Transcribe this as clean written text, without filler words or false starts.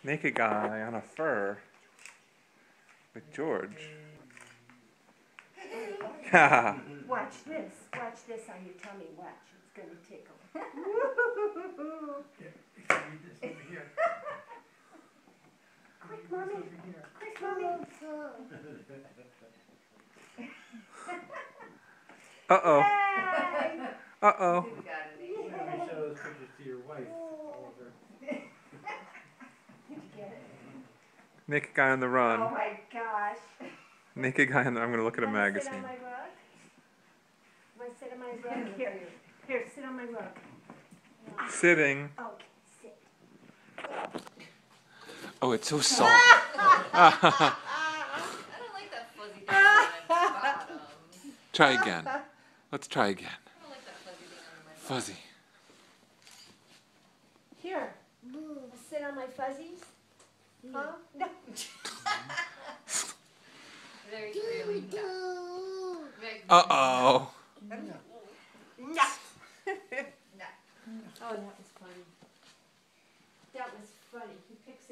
Naked guy on a fur with George. Watch this. Watch this on your tummy. Watch. It's going to tickle. Quick, Mommy. Quick, Mommy. Uh-oh. Yay! Uh-oh. Let me show those pictures to your wife. Did you get it? Naked guy on the run. Oh my gosh. Naked guy on the... I'm going to look at a magazine. Want to sit on my rug? Want to sit on my rug? Here, sit on my rug. Sitting. Okay, sit. Oh, it's so soft. I don't like that fuzzy thing on my bottom. Try again. Let's try again. I don't like that fuzzy thing on my bottom. Fuzzy. Here. Sit on my fuzzies. Huh? No. Very clearly, no. Uh-oh. No. No. Oh, that was funny. That was funny. He picks